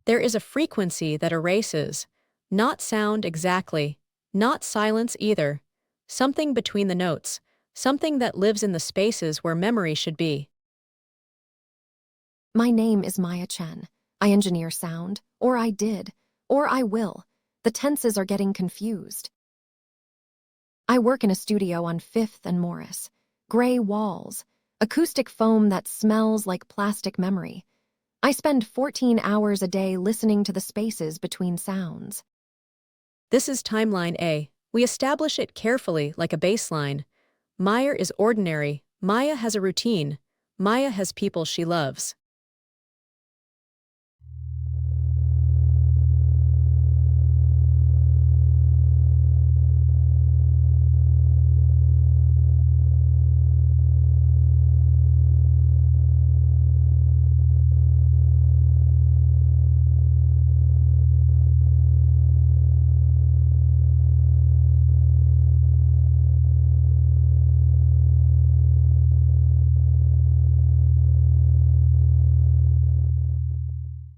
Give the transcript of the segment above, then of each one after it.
There is a frequency that erases, not sound exactly, not silence either, something between the notes, something that lives in the spaces where memory should be. My name is Maya Chen. I engineer sound, or I did, or I will. The tenses are getting confused. I work in a studio on 5th and Morris. Gray walls, acoustic foam that smells like plastic memory. I spend 14 hours a day listening to the spaces between sounds. This is timeline A. We establish it carefully like a baseline. Maya is ordinary. Maya has a routine. Maya has people she loves.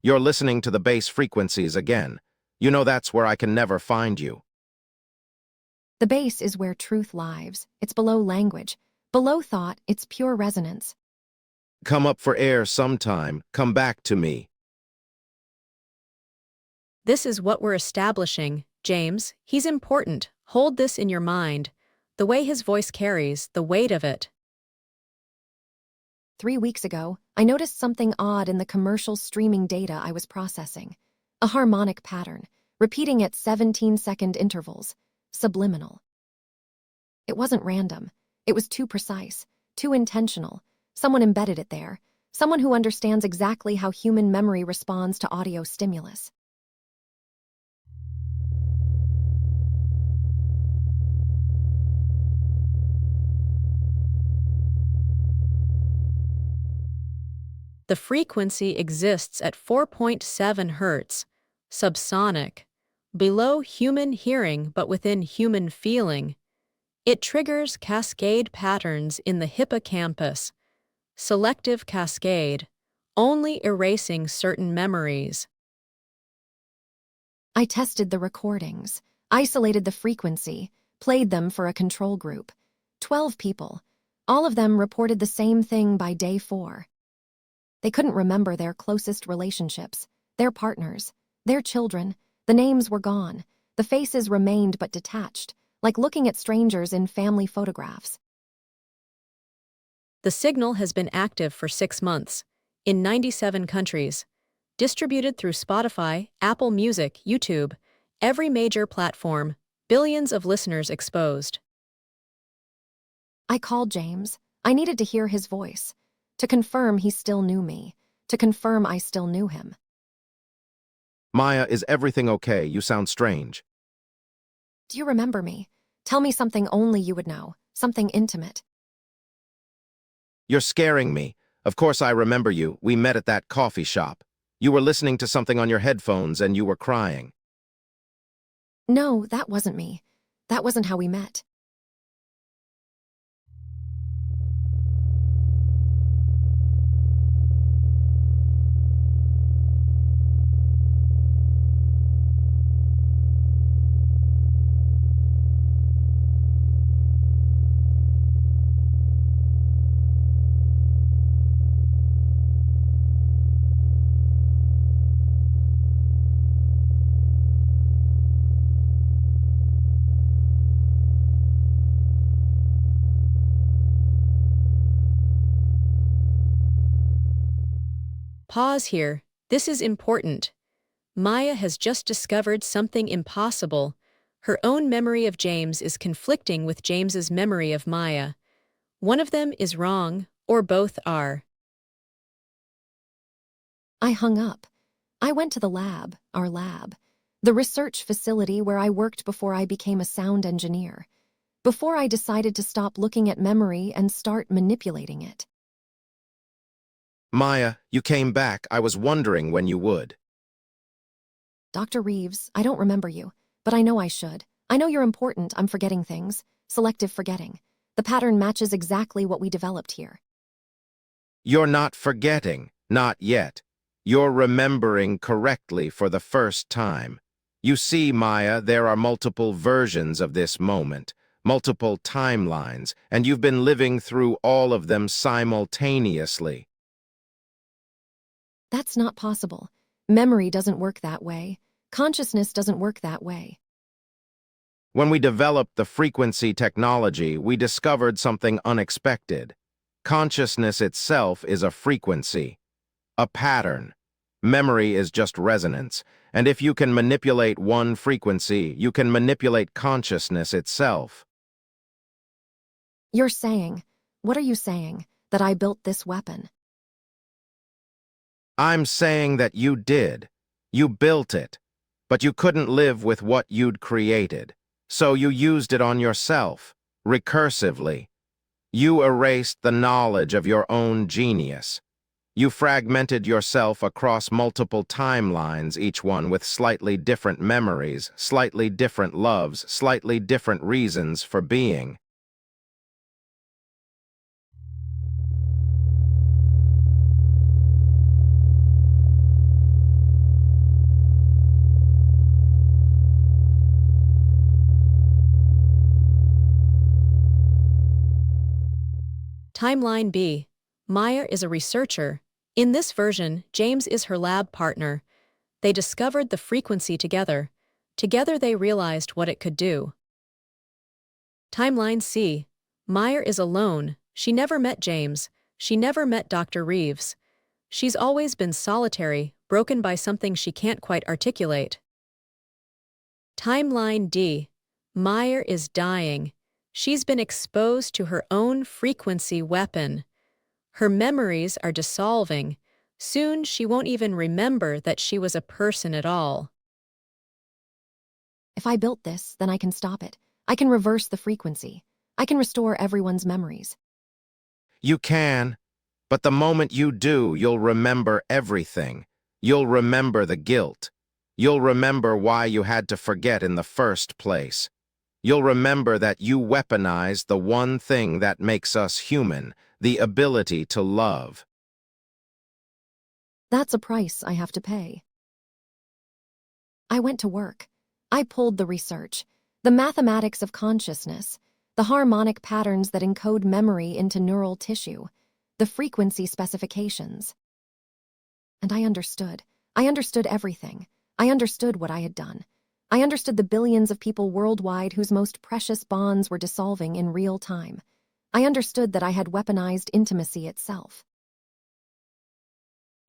You're listening to the bass frequencies again. You know that's where I can never find you. The base is where truth lives. It's below language. Below thought, it's pure resonance. Come up for air sometime. Come back to me. This is what we're establishing, James. He's important. Hold this in your mind. The way his voice carries, the weight of it. 3 weeks ago, I noticed something odd in the commercial streaming data I was processing. A harmonic pattern, repeating at 17-second intervals, subliminal. It wasn't random. It was too precise, too intentional. Someone embedded it there. Someone who understands exactly how human memory responds to audio stimulus. The frequency exists at 4.7 Hz, subsonic, below human hearing but within human feeling. It triggers cascade patterns in the hippocampus, selective cascade, only erasing certain memories. I tested the recordings, isolated the frequency, played them for a control group. 12 people. All of them reported the same thing by day 4. They couldn't remember their closest relationships, their partners, their children. The names were gone. The faces remained but detached, like looking at strangers in family photographs. The signal has been active for 6 months, in 97 countries, distributed through Spotify, Apple Music, YouTube, every major platform, billions of listeners exposed. I called James. I needed to hear his voice, to confirm he still knew me, to confirm I still knew him. Maya, is everything okay? You sound strange. Do you remember me? Tell me something only you would know, something intimate. You're scaring me. Of course I remember you. We met at that coffee shop. You were listening to something on your headphones and you were crying. No, that wasn't me. That wasn't how we met. Pause here. This is important. Maya has just discovered something impossible. Her own memory of James is conflicting with James's memory of Maya. One of them is wrong, or both are. I hung up. I went to the lab, our lab, the research facility where I worked before I became a sound engineer, before I decided to stop looking at memory and start manipulating it. Maya, you came back. I was wondering when you would. Dr. Reeves, I don't remember you, but I know I should. I know you're important. I'm forgetting things. Selective forgetting. The pattern matches exactly what we developed here. You're not forgetting. Not yet. You're remembering correctly for the first time. You see, Maya, there are multiple versions of this moment, multiple timelines, and you've been living through all of them simultaneously. That's not possible. Memory doesn't work that way. Consciousness doesn't work that way. When we developed the frequency technology, we discovered something unexpected. Consciousness itself is a frequency, a pattern. Memory is just resonance, and if you can manipulate one frequency, you can manipulate consciousness itself. You're saying, what are you saying? That I built this weapon? I'm saying that you did. You built it, but you couldn't live with what you'd created. So you used it on yourself, recursively. You erased the knowledge of your own genius. You fragmented yourself across multiple timelines, each one with slightly different memories, slightly different loves, slightly different reasons for being. Timeline B. Maya is a researcher. In this version, James is her lab partner. They discovered the frequency together. Together they realized what it could do. Timeline C. Maya is alone. She never met James. She never met Dr. Reeves. She's always been solitary, broken by something she can't quite articulate. Timeline D. Maya is dying. She's been exposed to her own frequency weapon. Her memories are dissolving. Soon she won't even remember that she was a person at all. If I built this, then I can stop it. I can reverse the frequency. I can restore everyone's memories. You can, but the moment you do, you'll remember everything. You'll remember the guilt. You'll remember why you had to forget in the first place. You'll remember that you weaponized the one thing that makes us human, the ability to love. That's a price I have to pay. I went to work. I pulled the research, the mathematics of consciousness, the harmonic patterns that encode memory into neural tissue, the frequency specifications. And I understood. I understood everything. I understood what I had done. I understood the billions of people worldwide whose most precious bonds were dissolving in real time. I understood that I had weaponized intimacy itself.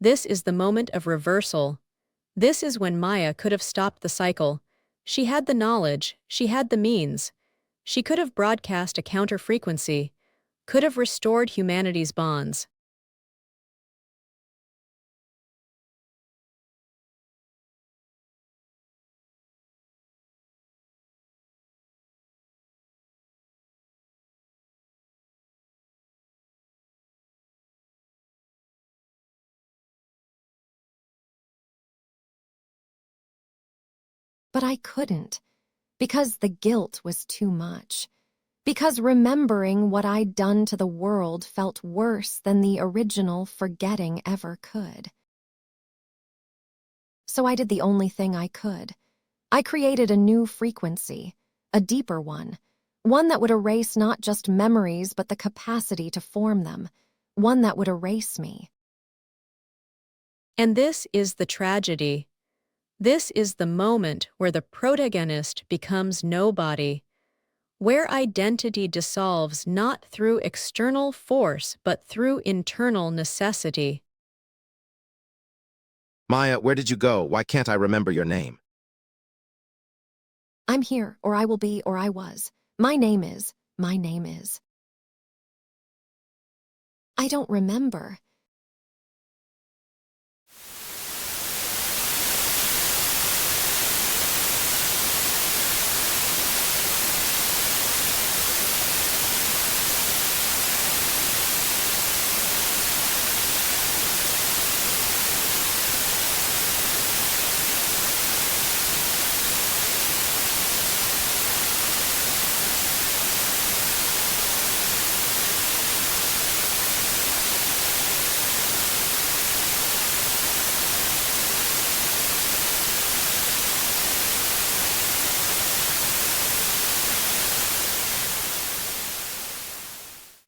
This is the moment of reversal. This is when Maya could have stopped the cycle. She had the knowledge, she had the means. She could have broadcast a counter-frequency, could have restored humanity's bonds. But I couldn't, because the guilt was too much. Because remembering what I'd done to the world felt worse than the original forgetting ever could. So I did the only thing I could. I created a new frequency, a deeper one that would erase not just memories but the capacity to form them, one that would erase me. And this is the tragedy. This is the moment where the protagonist becomes nobody, where identity dissolves not through external force but through internal necessity. Maya, where did you go? Why can't I remember your name? I'm here, or I will be, or I was. My name is. I don't remember.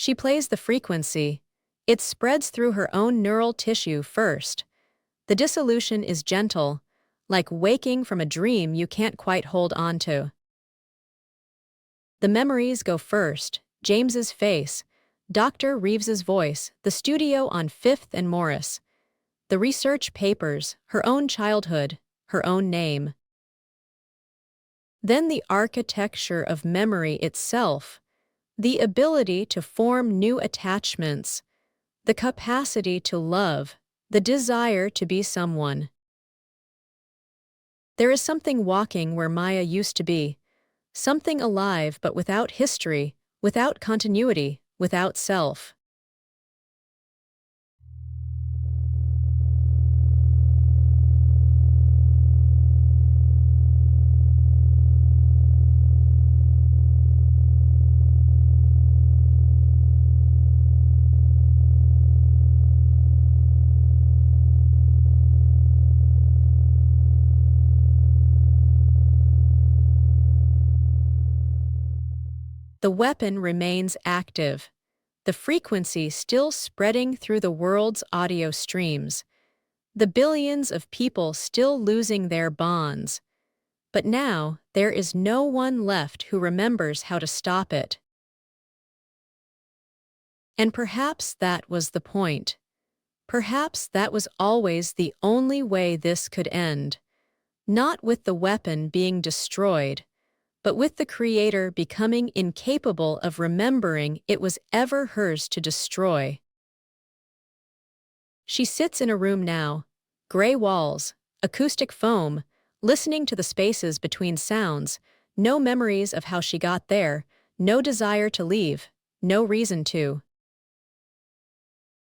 She plays the frequency. It spreads through her own neural tissue first. The dissolution is gentle, like waking from a dream you can't quite hold on to. The memories go first: James's face, Dr. Reeves's voice, the studio on 5th and Morris, the research papers, her own childhood, her own name. Then the architecture of memory itself, the ability to form new attachments, the capacity to love, the desire to be someone. There is something walking where Maya used to be, something alive but without history, without continuity, without self. The weapon remains active, the frequency still spreading through the world's audio streams, the billions of people still losing their bonds. But now there is no one left who remembers how to stop it. And perhaps that was the point. Perhaps that was always the only way this could end. Not with the weapon being destroyed, but with the creator becoming incapable of remembering it was ever hers to destroy. She sits in a room now, gray walls, acoustic foam, listening to the spaces between sounds, no memories of how she got there, no desire to leave, no reason to.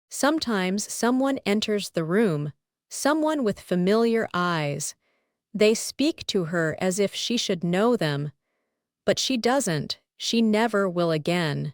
Sometimes someone enters the room, someone with familiar eyes. They speak to her as if she should know them, but she doesn't, she never will again.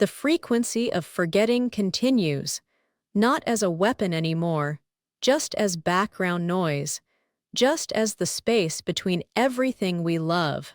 The frequency of forgetting continues, not as a weapon anymore, just as background noise, just as the space between everything we love.